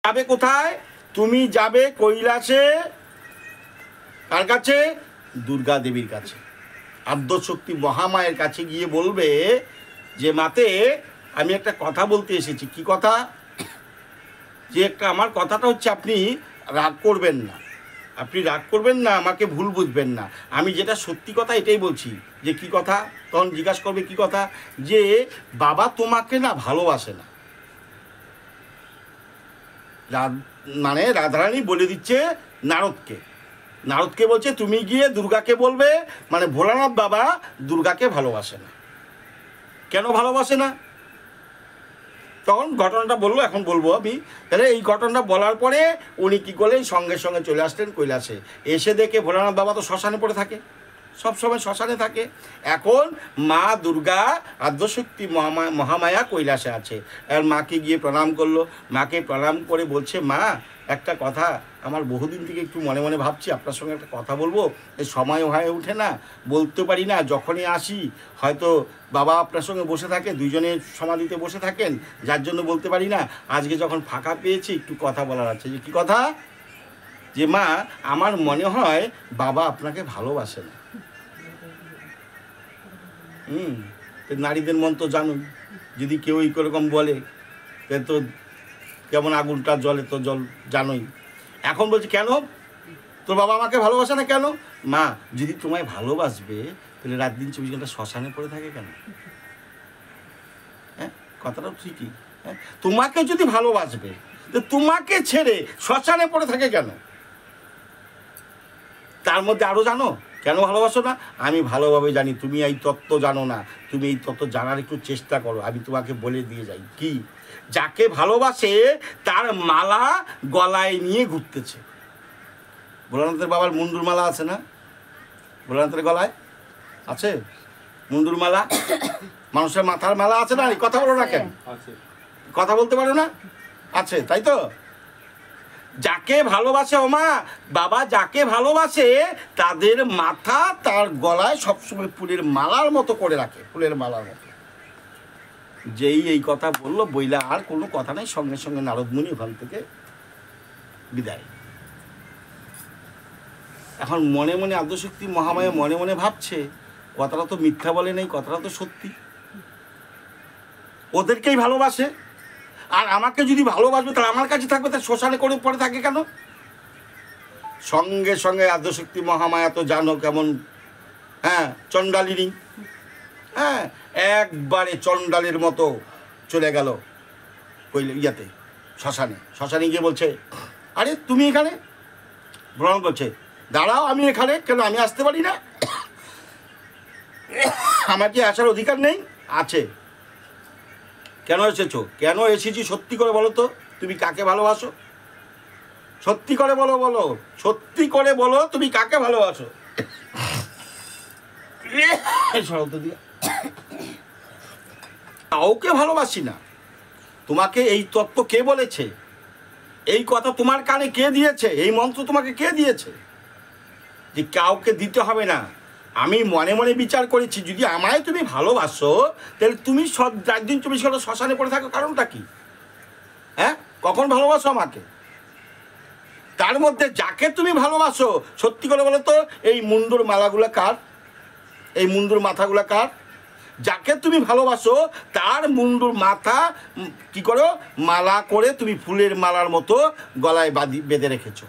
যাবে কোথায়? তুমি যাবে কৈলাসে। কার কাছে? দুর্গা দেবীর কাছে, আদ্যশক্তি মহামায়ের কাছে গিয়ে বলবে যে মাতে আমি একটা কথা বলতে এসেছি। কি কথা? যে একটা আমার কথাটা হচ্ছে আপনি রাগ করবেন না, আপনি রাগ করবেন না, আমাকে ভুল বুঝবেন না, আমি যেটা সত্যি কথা এটাই বলছি। যে কি কথা? তখন জিজ্ঞাসা করবে কি কথা? যে বাবা তোমাকে না ভালোবাসে না। মানে রাধারানী বলে দিচ্ছে নারদকে, নারদকে বলছে তুমি গিয়ে দুর্গাকে বলবে, মানে ভোলানাথ বাবা দুর্গাকে ভালোবাসে না। কেন ভালোবাসে না? তখন ঘটনাটা বললো, এখন বলবো আমি। তাহলে এই ঘটনাটা বলার পরে উনি কী করলেন, সঙ্গে সঙ্গে চলে আসলেন কৈলাসে। এসে দেখে ভোলানাথ বাবা তো শ্মশানে পড়ে থাকে, সবসময় শ্মশানে থাকে। এখন মা দুর্গা আদ্যশক্তি মহামায়া কৈলাসে আছে। আর মাকে গিয়ে প্রণাম করলো। মাকে প্রণাম করে বলছে মা একটা কথা আমার বহুদিন থেকে একটু মনে মনে ভাবছি, আপনার সঙ্গে একটা কথা বলবো, এই সময় হয়ে ওঠে না, বলতে পারি না। যখনই আসি হয়তো বাবা আপনার সঙ্গে বসে থাকে, দুইজনে সমাধিতে বসে থাকেন, যার জন্য বলতে পারি না। আজকে যখন ফাঁকা পেয়েছি একটু কথা বলার আছে। যে কী কথা? যে মা আমার মনে হয় বাবা আপনাকে ভালোবাসে না। নারীদের মন তো জানুন, যদি কেউ এরকম বলে তো যেমন আগুনটা জলে তো জল জানোই। এখন বলছি কেন তোর বাবা আমাকে ভালোবাসে না কেন? মা যদি তোমায় ভালোবাসবে তাহলে রাত দিন 24 ঘন্টা শ্মশানে পড়ে থাকে কেন? হ্যাঁ, কথাটাও ঠিকই। হ্যাঁ, তোমাকে যদি ভালোবাসবে তো তোমাকে ছেড়ে শ্মশানে পড়ে থাকে কেন? তার মধ্যে আরও জানো কেন ভালোবাসো না? আমি ভালোভাবে জানি, তুমি এই তত্ত্ব জানো না। তুমি এই তত্ত্ব জানার একটু চেষ্টা করো, আমি তোমাকে বলে দিয়ে যাই। কি? যাকে ভালোবাসে তার মালা গলায় নিয়ে ঘুরতেছে। ভোলানাথের বাবার মুন্ডুর মালা আছে না? ভোলানাথের গলায় আছে মুন্ডুর মালা, মানুষের মাথার মালা আছে না? কথা বলো না কেন? কথা বলতে পারো না? আছে, তাই তো? যাকে ভালোবাসে ও মা বাবা, যাকে ভালোবাসে তাদের মাথা তার গলায় সবসময় ফুলের মালার মতো করে রাখে, ফুলের মালার মতো। যেই এই কথা বললো বইলা আর কোনো কথা নেই, সঙ্গে সঙ্গে নারদমুনি ওখান থেকে বিদায়। এখন মনে মনে আদ্যশক্তি মহামায়া মনে মনে ভাবছে কথাটা তো মিথ্যা বলে নেই, কথাটা তো সত্যি। ওদেরকেই ভালোবাসে, আর আমাকে যদি ভালোবাসবে তাহলে আমার কাছে থাকবে, তার শ্মশানে করে পড়ে থাকে কেন? সঙ্গে সঙ্গে আদ্যশক্তি মহামায়া তো জানো কেমন, হ্যাঁ, চণ্ডালিনী। হ্যাঁ, একবারে চণ্ডালের মতো চলে গেল ইয়াতে শ্মশানে। শ্মশানে গিয়ে বলছে আরে তুমি এখানে? ভ্রমণ করছে দাঁড়াও, আমি এখানে কেন? আমি আসতে পারি না? আমার কি আসার অধিকার নেই? আছে। কেন এসেছো? কেন এসেছি সত্যি করে বলো তো, তুমি কাকে ভালোবাসো? সত্যি করে বলো, বলো সত্যি করে বলো, তুমি কাকে ভালোবাসো? কাউকে ভালোবাসি না। তোমাকে এই তত্ত্ব কে বলেছে? এই কথা তোমার কানে কে দিয়েছে? এই মন্ত্র তোমাকে কে দিয়েছে যে কাউকে দিতে হবে না? আমি মনে মনে বিচার করেছি, যদি আমায় তুমি ভালোবাসো তাহলে তুমি রাত দিন 24 ঘন্টা শ্মশানে পড়ে থাকো, কারণটা কি? হ্যাঁ, কখন ভালোবাসো আমাকে? তার মধ্যে যাকে তুমি ভালোবাসো সত্যি করে বলো তো, এই মুন্ডুর মালাগুলা কার? এই মুন্ডুর মাথাগুলা কার? যাকে তুমি ভালোবাসো তার মুন্ডুর মাথা কি করো? মালা করে তুমি ফুলের মালার মতো গলায় বেঁধে রেখেছো।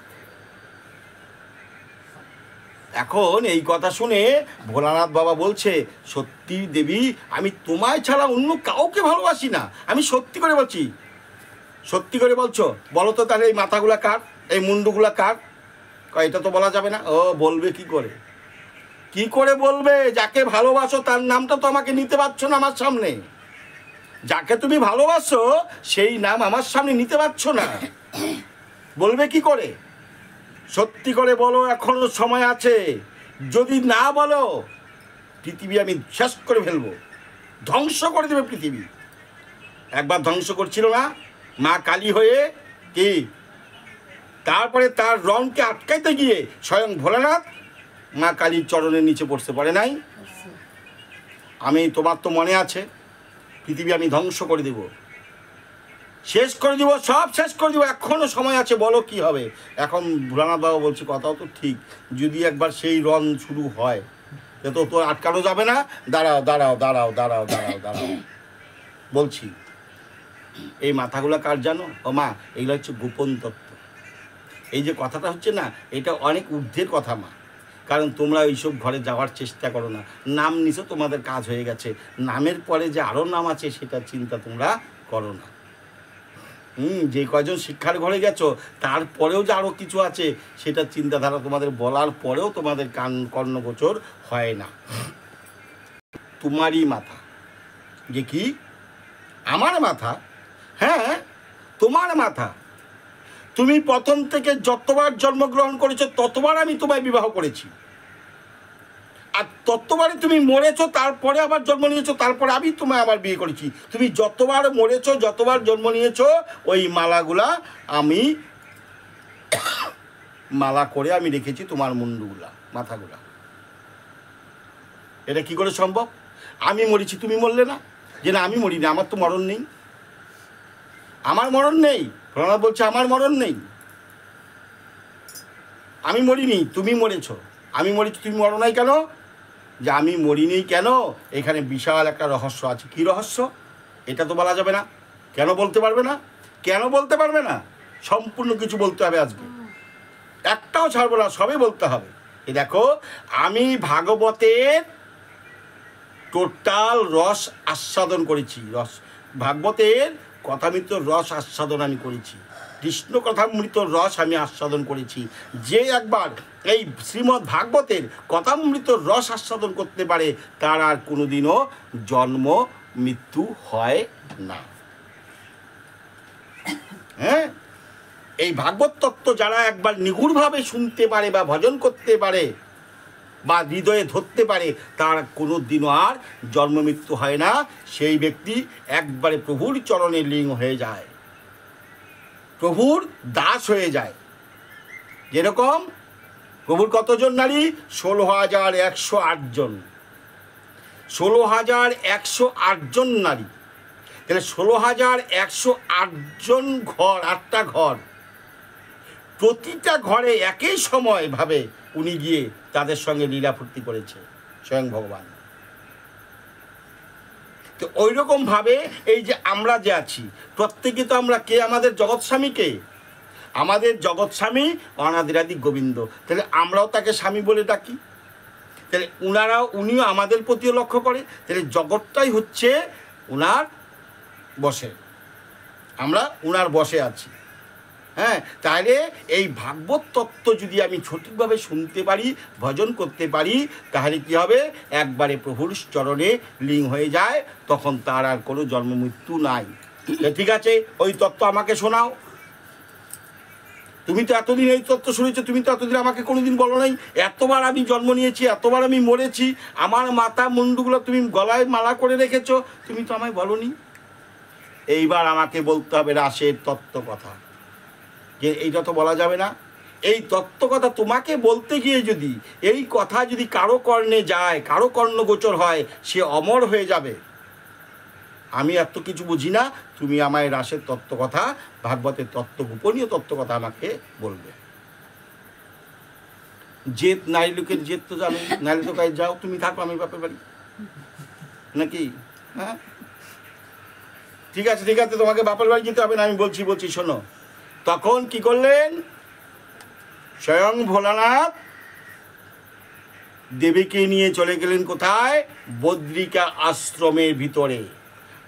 এখন এই কথা শুনে ভোলানাথ বাবা বলছে সত্যি দেবী, আমি তোমায় ছাড়া অন্য কাউকে ভালোবাসি না। আমি সত্যি করে বলছি। সত্যি করে বলছো? বলো তো তাহলে এই মাথাগুলা কার, এই মুন্ডুগুলা কার? এটা তো বলা যাবে না। ও বলবে কি করে? কি করে বলবে? যাকে ভালোবাসো তার নামটা তো আমাকে নিতে পারছো না আমার সামনে। যাকে তুমি ভালোবাসো সেই নাম আমার সামনে নিতে পারছো না, বলবে কি করে? সত্যি করে বলো, এখনো সময় আছে। যদি না বলো পৃথিবী আমি শেষ করে ফেলবো, ধ্বংস করে দেবে পৃথিবী। একবার ধ্বংস করছিল না মা কালী হয়ে? কি তারপরে তার রঙকে আটকাইতে গিয়ে স্বয়ং ভোলানাথ মা কালীর চরণের নিচে পড়তে পারে নাই? আমি তোমার তো মনে আছে, পৃথিবী আমি ধ্বংস করে দেব। শেষ করে দিব, সব শেষ করে দিব, এখনো সময় আছে, বলো কি হবে। এখন ভোলানাথ বাবা বলছে কথাও তো ঠিক, যদি একবার সেই রন শুরু হয় তো তোর আটকানো যাবে না। দাঁড়াও দাঁড়াও দাঁড়াও দাঁড়াও দাঁড়াও দাঁড়াও বলছি, এই মাথাগুলো কার জানো ও মা? এগুলো হচ্ছে গোপন তত্ত্ব। এই যে কথাটা হচ্ছে না, এটা অনেক ঊর্ধ্বের কথা মা, কারণ তোমরা এইসব ঘরে যাওয়ার চেষ্টা করো না। নাম নিছো, তোমাদের কাজ হয়ে গেছে, নামের পরে যে আরও নাম আছে সেটা চিন্তা তোমরা করো না। যে কয়জন শিক্ষার ঘরে গেছো তারপরেও যে আরও কিছু আছে সেটা চিন্তাধারা তোমাদের বলার পরেও তোমাদের কর্ণগোচর হয় না। তোমারই মাথা যে কি আমার মাথা? হ্যাঁ, তোমার মাথা। তুমি প্রথম থেকে যতবার জন্মগ্রহণ করেছো ততবার আমি তোমায় বিবাহ করেছি, আর ততবারে তুমি মরেছো, তারপরে আবার জন্ম নিয়েছো, তারপরে আমি তোমায় আবার বিয়ে করেছি। তুমি যতবার মরেছো, যতবার জন্ম নিয়েছো, ওই মালাগুলা আমি মালা করে আমি রেখেছি তোমার মুন্ডুগুলা, মাথাগুলা। এটা কি করে সম্ভব? আমি মরেছি, তুমি মরলে না? যে না আমি মরিনি, আমার তো মরণ নেই, আমার মরণ নেই। প্রণব বলছে আমার মরণ নেই, আমি মরিনি, তুমি মরেছো। আমি মরেছি, তুমি মরো নাই কেন? যে আমি মরিনি কেন, এখানে বিশাল একটা রহস্য আছে। কি রহস্য? এটা তো বলা যাবে না। কেন বলতে পারবে না? কেন বলতে পারবে না? সম্পূর্ণ কিছু বলতে হবে আজকে, একটাও ছাড়বো না, সবই বলতে হবে। এই দেখো, আমি ভাগবতের টোটাল রস আস্বাদন করেছি। ভাগবতের কথামৃত রস আস্বাদন আমি করেছি, কৃষ্ণ কথামৃত রস আমি আস্বাদন করেছি। যে একবার এই শ্রীমদ্ ভাগবতের কথামৃত রস আস্বাদন করতে পারে তার আর কোনোদিনও জন্ম মৃত্যু হয় না। হ্যাঁ, এই ভাগবত তত্ত্ব যারা একবার নিগুড়ভাবে শুনতে পারে বা ভজন করতে পারে বা হৃদয়ে ধরতে পারে তার কোনো দিনও আর জন্ম মৃত্যু হয় না। সেই ব্যক্তি একবারে প্রভুর চরণে লীন হয়ে যায়, প্রভুর দাস হয়ে যায়। যেরকম প্রভুর কতজন নারী? 16,108 জন, 16,108 জন নারী। তাহলে 16,108 জন ঘর, 8টা ঘর, প্রতিটা ঘরে একই সময় ভাবে উনি গিয়ে তাদের সঙ্গে লীলা ফুর্তি করেছে স্বয়ং ভগবান। তো ওই রকম ভাবে এই যে আমরা যে আছি প্রত্যেকে, তো আমরা কে? আমাদের জগৎ স্বামীকে, আমাদের জগৎ স্বামী অনাদিরাদি গোবিন্দ। তাহলে আমরাও তাকে স্বামী বলে ডাকি, তাহলে উনিও আমাদের প্রতিও লক্ষ্য করে। তাহলে জগৎটাই হচ্ছে উনার বসে, আমরা উনার বসে আছি। হ্যাঁ, তাহলে এই ভাগবত তত্ত্ব যদি আমি সঠিকভাবে শুনতে পারি, ভজন করতে পারি, তাহলে কি হবে? একবারে প্রভুর চরণে লীন হয়ে যায়, তখন তার আর কোনো জন্ম মৃত্যু নাই। ঠিক আছে, ওই তত্ত্ব আমাকে শোনাও। তুমি তো এতদিন এই তত্ত্ব শুনেছো, তুমি তো এতদিন আমাকে কোনোদিন বলো নাই। এতবার আমি জন্ম নিয়েছি, এতবার আমি মরেছি, আমার মাথা মুন্ডুগুলো তুমি গলায় মালা করে রেখেছো, তুমি তো আমায় বলনি। এইবার আমাকে বলতে হবে রাসের তত্ত্ব কথা, যে এইটা তো বলা যাবে না। এই তত্ত্ব কথা তোমাকে বলতে গিয়ে যদি এই কথা যদি কারো কর্ণে যায়, কারো কর্ণগোচর হয়, সে অমর হয়ে যাবে। আমি এত কিছু বুঝি না, তুমি আমায় রাসের তত্ত্ব কথা, ভাগবতের তত্ত্ব, গোপনীয় তত্ত্ব কথা আমাকে বলবে। জেদ নারী লোকের জেদ তো জানো, নারী তো কাজ যাও, তুমি থাকো, আমি বাপের বাড়ি, নাকি? হ্যাঁ, ঠিক আছে ঠিক আছে, তোমাকে বাপের বাড়ি যেতে হবে না, আমি বলছি শোনো। তখন কি করলেন? স্বয়ং ভোলানাথ দেবীকে নিয়ে চলে গেলেন কোথায়? বদ্রিকা আশ্রমের ভিতরে।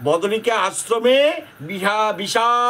বদ্রিকা আশ্রমে বিশাল